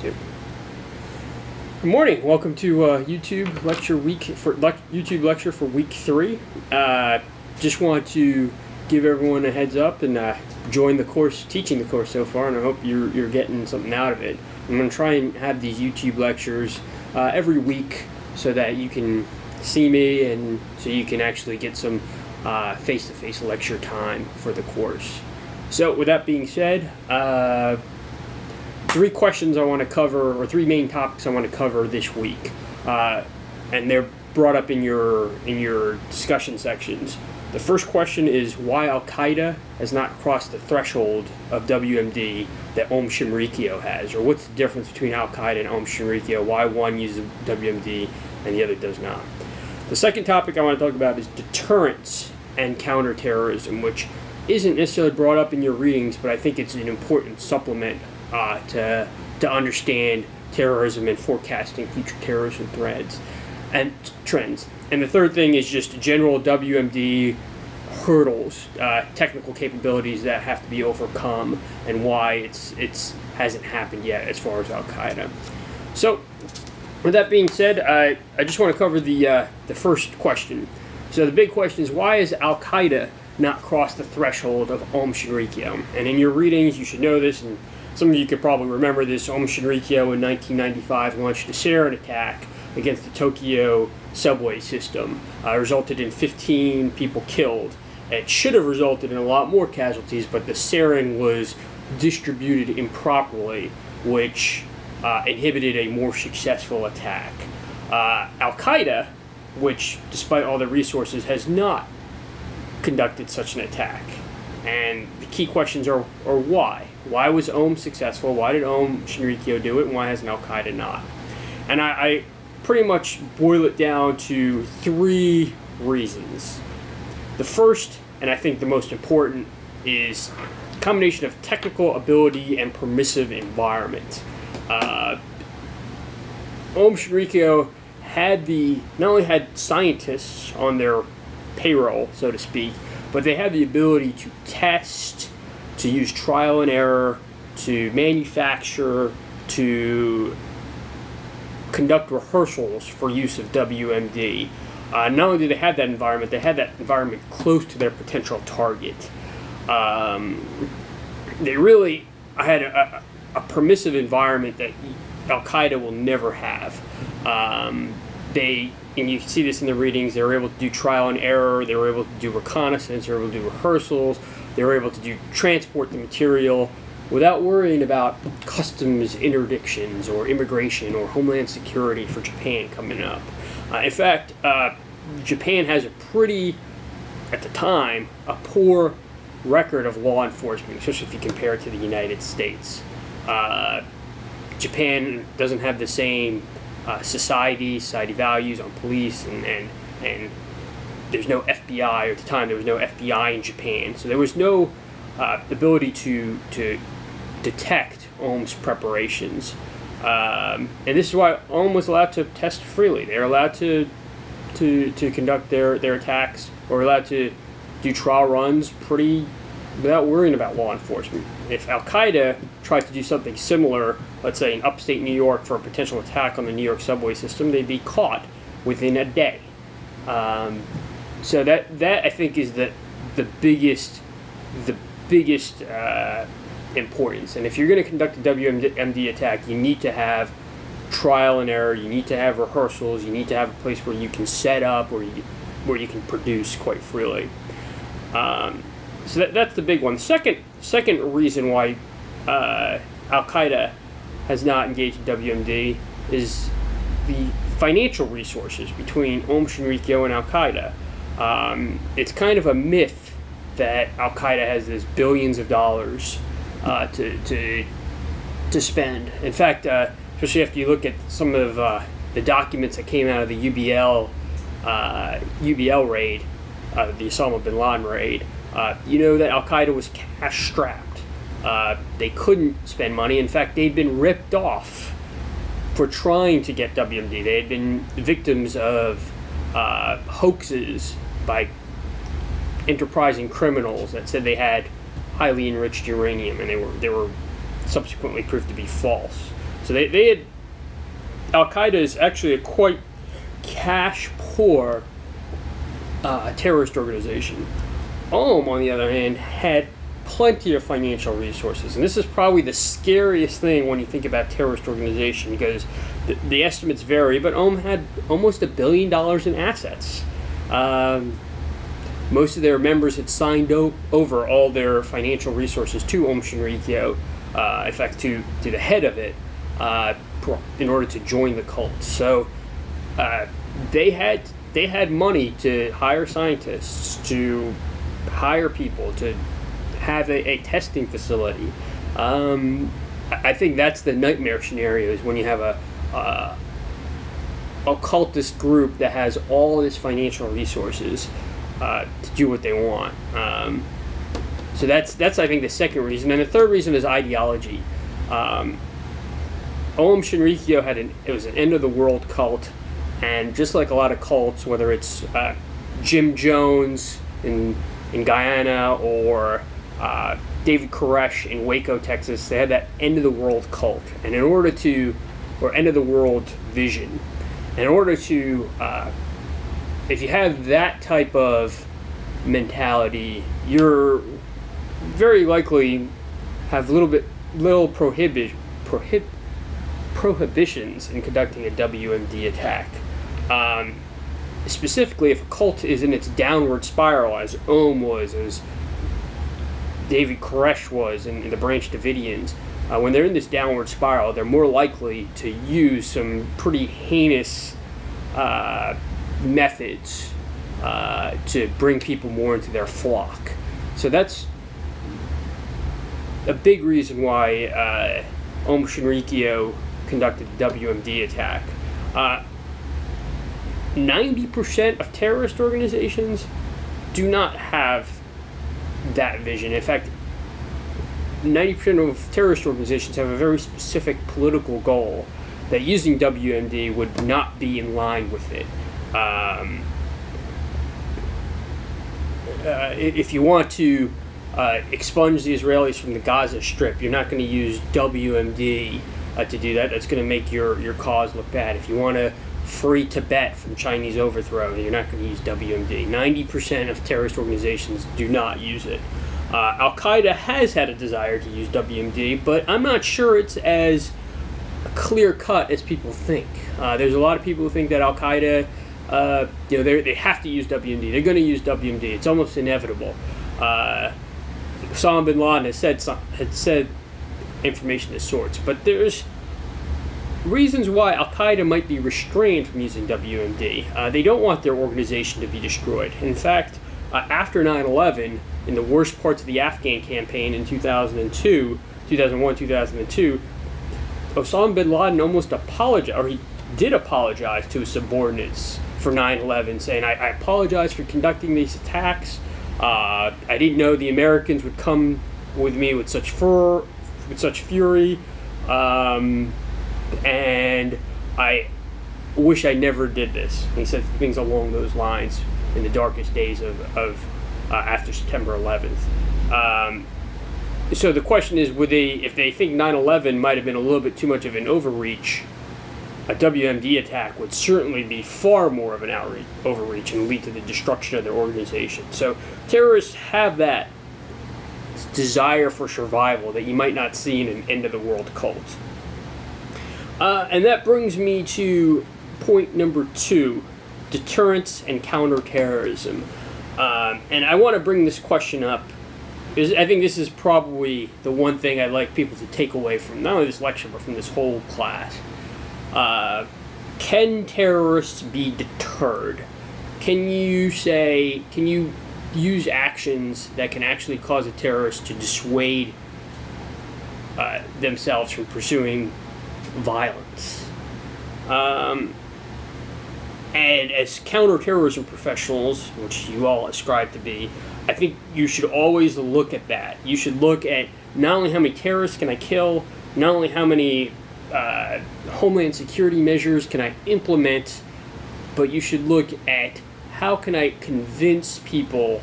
Good morning. Welcome to YouTube lecture for week 3. Just want to give everyone a heads up and join the course, teaching the course so far, and I hope you're getting something out of it. I'm going to try and have these YouTube lectures every week so that you can see me and so you can actually get some face-to-face lecture time for the course. So with that being said, 3 questions I want to cover, or 3 main topics I want to cover this week, and they're brought up in your discussion sections. The first question is why Al-Qaeda has not crossed the threshold of WMD that Om Shinrikyo has, or what's the difference between Al-Qaeda and Om Shinrikyo, why one uses WMD and the other does not. The second topic I want to talk about is deterrence and counterterrorism, which isn't necessarily brought up in your readings, but I think it's an important supplement to understand terrorism and forecasting future terrorism threats and trends. And the third thing is just general WMD hurdles, technical capabilities that have to be overcome, and why it's hasn't happened yet as far as Al-Qaeda. So, with that being said, I just want to cover the first question. So the big question is, why has Al-Qaeda not crossed the threshold of Om Shinrikyo? And in your readings, you should know this, and some of you could probably remember this. Om Shinrikyo in 1995 launched a sarin attack against the Tokyo subway system. Resulted in 15 people killed. It should have resulted in a lot more casualties, but the sarin was distributed improperly, which inhibited a more successful attack. Al-Qaeda, which despite all the resources has not conducted such an attack. And the key questions are why? Why was Om successful? Why did Om Shinrikyo do it? And why hasn't Al-Qaeda not? And I pretty much boil it down to 3 reasons. The first, and I think the most important, is a combination of technical ability and permissive environment. Om Shinrikyo not only had scientists on their payroll, so to speak, but they had the ability to test, to use trial and error, to manufacture, to conduct rehearsals for use of WMD. Not only did they have that environment, they had that environment close to their potential target. They really had a permissive environment that Al-Qaeda will never have. And you see this in the readings, they were able to do trial and error, they were able to do reconnaissance, they were able to do rehearsals, they were able to transport the material without worrying about customs interdictions or immigration or homeland security for Japan coming up. In fact, Japan has at the time, a poor record of law enforcement, especially if you compare it to the United States. Japan doesn't have the same society values on police, and there's no FBI. At the time, there was no FBI in Japan, so there was no ability to detect Om's preparations. And this is why Om was allowed to test freely. They were allowed to conduct their attacks, or allowed to do trial runs without worrying about law enforcement. If Al-Qaeda tried to do something similar, let's say in upstate New York, for a potential attack on the New York subway system, they'd be caught within a day. So that I think is the biggest importance. And if you're going to conduct a WMD attack, you need to have trial and error. You need to have rehearsals. You need to have a place where you can set up, where you can produce quite freely. So that's the big one. Second reason why Al-Qaeda has not engaged in WMD is the financial resources between Om Shinrikyo and Al-Qaeda. It's kind of a myth that Al-Qaeda has this billions of dollars to spend. In fact, especially after you look at some of the documents that came out of the UBL raid, the Osama bin Laden raid, you know that Al-Qaeda was cash-strapped. They couldn't spend money. In fact, they'd been ripped off for trying to get WMD. They had been victims of hoaxes by enterprising criminals that said they had highly enriched uranium, and they were subsequently proved to be false. So they had Al-Qaeda is actually a quite cash-poor terrorist organization. On the other hand, had plenty of financial resources. And this is probably the scariest thing when you think about terrorist organization, because the estimates vary, but had almost $1 billion in assets. Most of their members had signed over all their financial resources to Shinrikyo, in fact, to the head of it, in order to join the cult. So they had money to hire scientists, to hire people, to have a testing facility. I think that's the nightmare scenario, is when you have a occultist group that has all this financial resources to do what they want. So that's I think the second reason, and the third reason is ideology. Shinrikyo it was an end of the world cult, and just like a lot of cults, whether it's Jim Jones in Guyana or David Koresh in Waco, Texas, they had that end of the world cult, and or end of the world vision. And in order to, if you have that type of mentality, you're very likely have little prohibitions in conducting a WMD attack. Specifically, if a cult is in its downward spiral, as Ohm was, as David Koresh was in the Branch Davidians, when they're in this downward spiral, they're more likely to use some pretty heinous methods to bring people more into their flock. So that's a big reason why Shinrikyo conducted the WMD attack. 90% of terrorist organizations do not have that vision. In fact, 90% of terrorist organizations have a very specific political goal that using WMD would not be in line with it. If you want to expunge the Israelis from the Gaza Strip, you're not going to use WMD to do that. That's going to make your cause look bad. If you want to free Tibet from Chinese overthrow, you're not going to use WMD. 90% of terrorist organizations do not use it. Al-Qaeda has had a desire to use WMD, but I'm not sure it's as clear-cut as people think. There's a lot of people who think that Al-Qaeda, they have to use WMD. They're going to use WMD. It's almost inevitable. Osama bin Laden had said information of sorts, but there's reasons why Al-Qaeda might be restrained from using WMD. They don't want their organization to be destroyed. In fact, after 9/11, in the worst parts of the Afghan campaign in 2001, 2002, Osama bin Laden almost apologized, or he did apologize to his subordinates for 9/11, saying, I apologize for conducting these attacks. I didn't know the Americans would come with me with such fury, and I wish I never did this. He said things along those lines in the darkest days of after September 11th. So the question is, if they think 9/11 might have been a little bit too much of an overreach, a WMD attack would certainly be far more of an overreach and lead to the destruction of their organization. So terrorists have that desire for survival that you might not see in an end-of-the-world cult. And that brings me to point number 2, deterrence and counterterrorism. And I want to bring this question up because I think this is probably the one thing I'd like people to take away from not only this lecture, but from this whole class. Can terrorists be deterred? Can you use actions that can actually cause a terrorist to dissuade themselves from pursuing violence? And as counterterrorism professionals, which you all ascribe to be, I think you should always look at that. You should look at not only how many terrorists can I kill, not only how many homeland security measures can I implement, but you should look at how can I convince people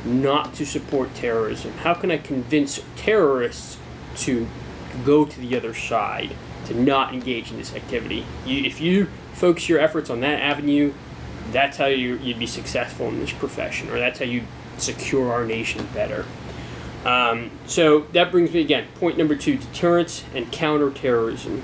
not to support terrorism? How can I convince terrorists to go to the other side, to not engage in this activity. If you focus your efforts on that avenue, that's how you'd be successful in this profession, or that's how you secure our nation better. So that brings me, again, point number 2, deterrence and counterterrorism.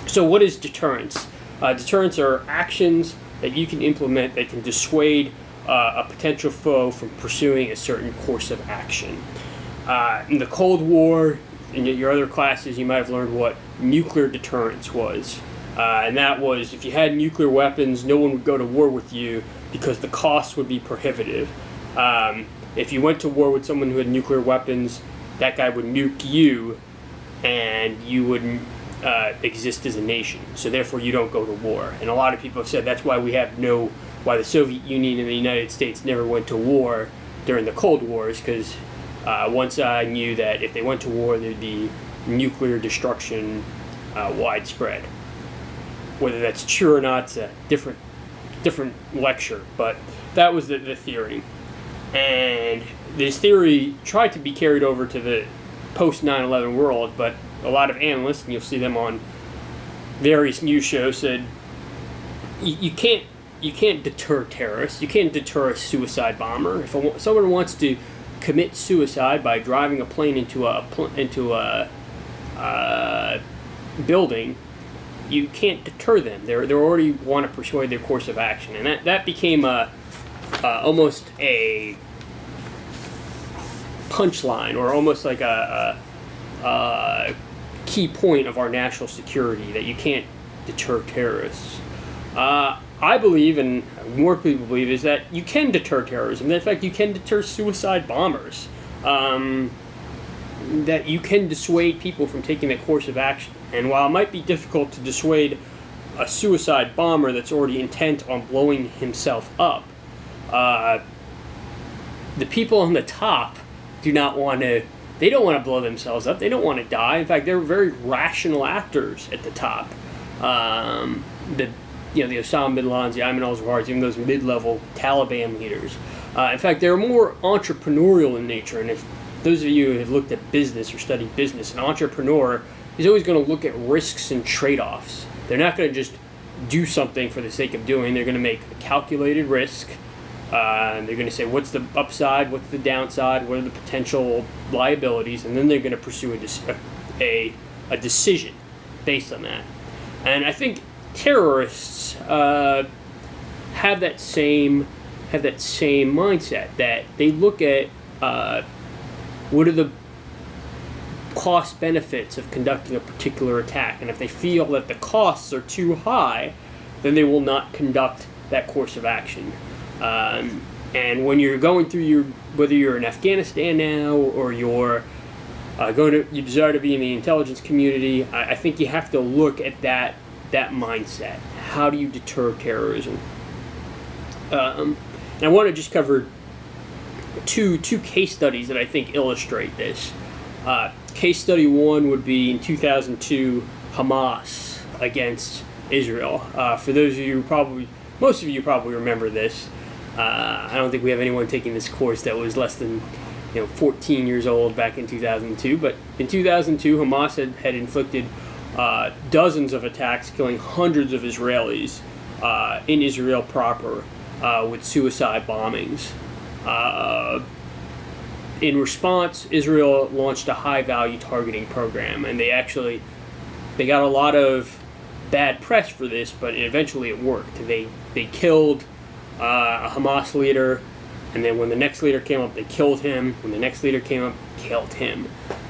So what is deterrence? Deterrence are actions that you can implement that can dissuade a potential foe from pursuing a certain course of action. In the Cold War, in your other classes, you might have learned what nuclear deterrence was. And that was, if you had nuclear weapons, no one would go to war with you because the cost would be prohibitive. If you went to war with someone who had nuclear weapons, that guy would nuke you, and you wouldn't exist as a nation. So therefore, you don't go to war. And a lot of people have said that's why why the Soviet Union and the United States never went to war during the Cold Wars, because one side knew that if they went to war, there'd be nuclear destruction widespread. Whether that's true or not, it's a different lecture, but that was the theory. And this theory tried to be carried over to the post 9/11 world, but a lot of analysts, and you'll see them on various news shows, said you can't deter terrorists. You can't deter a suicide bomber. If someone wants to commit suicide by driving a plane into a building, you can't deter them. They already want to persuade their course of action, and that became almost a punchline, or almost like a key point of our national security, that you can't deter terrorists. I believe, and more people believe, is that you can deter terrorism. In fact, you can deter suicide bombers. That you can dissuade people from taking that course of action. And while it might be difficult to dissuade a suicide bomber that's already intent on blowing himself up, the people on the top they don't want to blow themselves up. They don't want to die. In fact, they're very rational actors at the top. The Osama bin Ladens, the Ayman al-Zawahris, even those mid-level Taliban leaders. In fact, they're more entrepreneurial in nature. And if those of you who have looked at business or studied business, an entrepreneur is always going to look at risks and trade-offs. They're not going to just do something for the sake of doing. They're going to make a calculated risk. They're going to say, what's the upside, what's the downside, what are the potential liabilities, and then they're going to pursue a decision based on that. And I think terrorists have that same mindset, that they look at what are the cost benefits of conducting a particular attack, and if they feel that the costs are too high, then they will not conduct that course of action. And when you're going through whether you're in Afghanistan now, or you desire to be in the intelligence community, I think you have to look at that mindset. How do you deter terrorism? And I want to just cover two case studies that I think illustrate this. Case study 1 would be in 2002, Hamas against Israel. For those of you most of you probably remember this. I don't think we have anyone taking this course that was less than 14 years old back in 2002. But in 2002, Hamas had inflicted dozens of attacks, killing hundreds of Israelis in Israel proper with suicide bombings. In response, Israel launched a high-value targeting program, and they got a lot of bad press for this, but eventually it worked. They killed a Hamas leader, and then when the next leader came up, they killed him. When the next leader came up, killed him.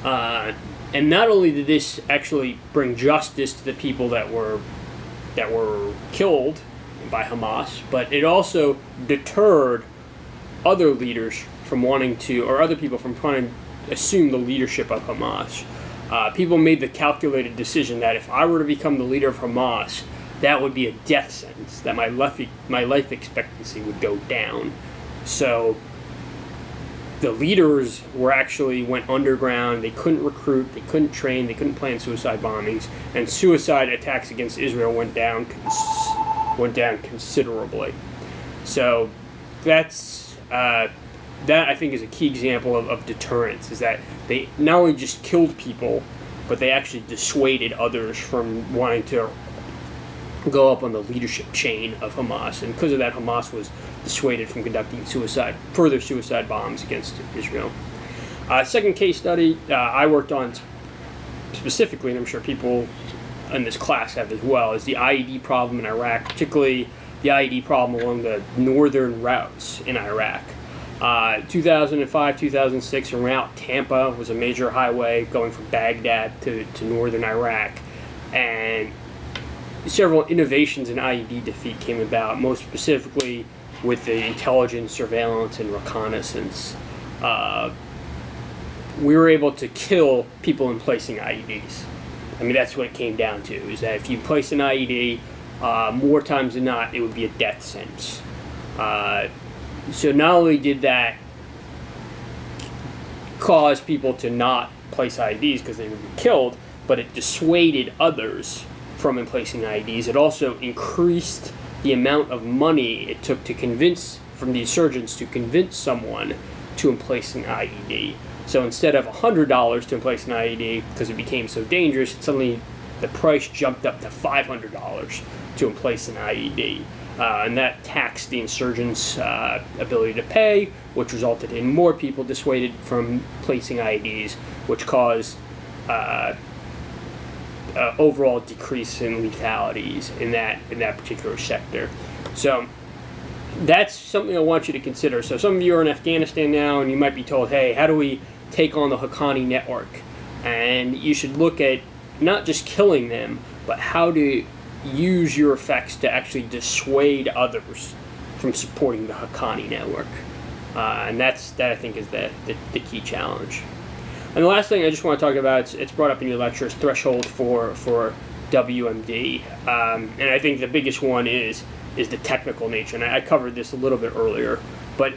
And not only did this actually bring justice to the people that were killed by Hamas, but it also deterred other leaders from wanting to, or other people from trying to assume the leadership of Hamas. People made the calculated decision that if I were to become the leader of Hamas, that would be a death sentence, that my life expectancy would go down. So the leaders went underground. They couldn't recruit, they couldn't train, they couldn't plan suicide bombings, and suicide attacks against Israel went down considerably. So that I think is a key example of deterrence, is that they not only just killed people, but they actually dissuaded others from wanting to go up on the leadership chain of Hamas, and because of that, Hamas was dissuaded from conducting further suicide bombs against Israel. Second case study I worked on specifically, and I'm sure people in this class have as well, is the IED problem in Iraq, particularly the IED problem along the northern routes in Iraq. 2005, 2006, around Tampa was a major highway going from Baghdad to northern Iraq, and several innovations in IED defeat came about, most specifically with the intelligence, surveillance, and reconnaissance. We were able to kill people in placing IEDs. I mean, that's what it came down to, is that if you place an IED, more times than not, it would be a death sentence. So not only did that cause people to not place IEDs because they would be killed, but it dissuaded others from placing IEDs. It also increased the amount of money it took to convince, from the insurgents, to convince someone to place an IED. So instead of $100 to place an IED, because it became so dangerous, suddenly the price jumped up to $500 to place an IED. And that taxed the insurgents' ability to pay, which resulted in more people dissuaded from placing IEDs, which caused overall decrease in letalities in that particular sector. So that's something I want you to consider. So some of you are in Afghanistan now, and you might be told, hey, how do we take on the Haqqani network? And you should look at not just killing them, but how to use your effects to actually dissuade others from supporting the Haqqani network. And that I think is the key challenge. And the last thing I just want to talk about, it's brought up in your lecture, is threshold for WMD. And I think the biggest one is the technical nature. And I covered this a little bit earlier. But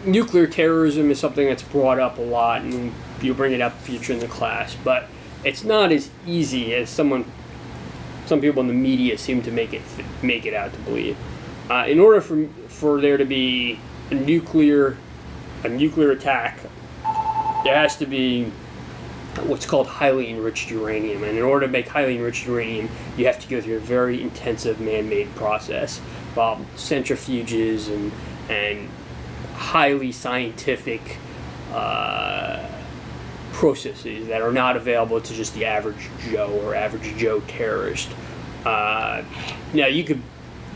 nuclear terrorism is something that's brought up a lot, and you'll bring it up future in the class. But it's not as easy as some people in the media seem to make it out to believe. In order for there to be a nuclear attack, there has to be what's called highly enriched uranium. And in order to make highly enriched uranium, you have to go through a very intensive man-made process involving centrifuges and highly scientific processes that are not available to just the average Joe or average Joe terrorist. Now,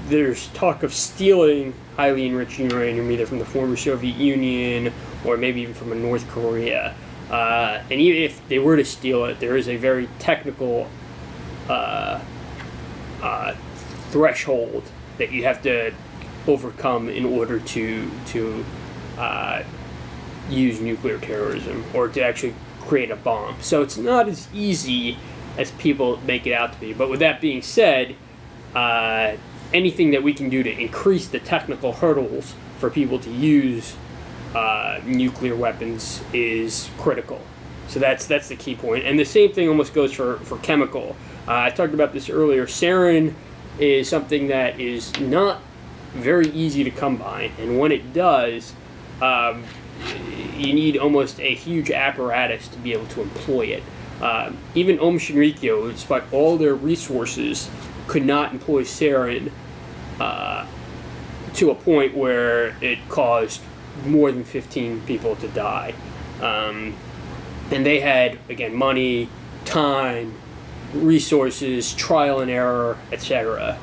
there's talk of stealing highly enriched uranium either from the former Soviet Union or maybe even from North Korea. And even if they were to steal it, there is a very technical threshold that you have to overcome in order to use nuclear terrorism or to actually create a bomb. So it's not as easy as people make it out to be. But with that being said, anything that we can do to increase the technical hurdles for people to use nuclear weapons is critical. So that's the key point. And the same thing almost goes for chemical. I talked about this earlier. Sarin is something that is not very easy to come by, and when it does, you need almost a huge apparatus to be able to employ it. Even Aum Shinrikyo, despite all their resources, could not employ sarin to a point where it caused more than 15 people to die. And they had, again, money, time, resources, trial and error, etc.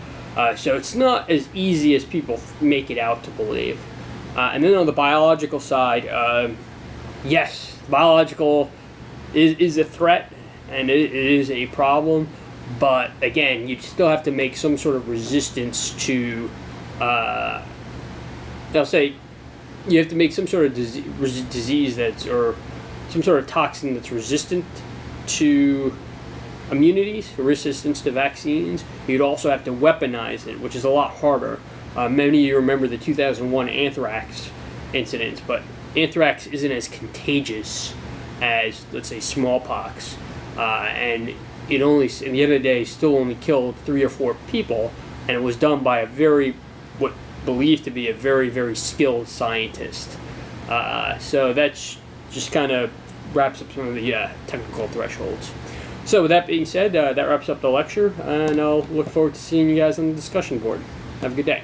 So it's not as easy as people make it out to believe. And then on the biological side, yes, biological is a threat, and it is a problem. But again, you still have to make some sort of resistance to, I'll say, you have to make some sort of disease or some sort of toxin that's resistant to immunities, resistance to vaccines. You'd also have to weaponize it, which is a lot harder. Many of you remember the 2001 anthrax incident, but anthrax isn't as contagious as, let's say, smallpox. And it only, at the end of the day, still only killed 3 or 4 people, and it was done by what believed to be a very, very skilled scientist. So that's just kind of wraps up some of the technical thresholds. So with that being said, that wraps up the lecture, and I'll look forward to seeing you guys on the discussion board. Have a good day.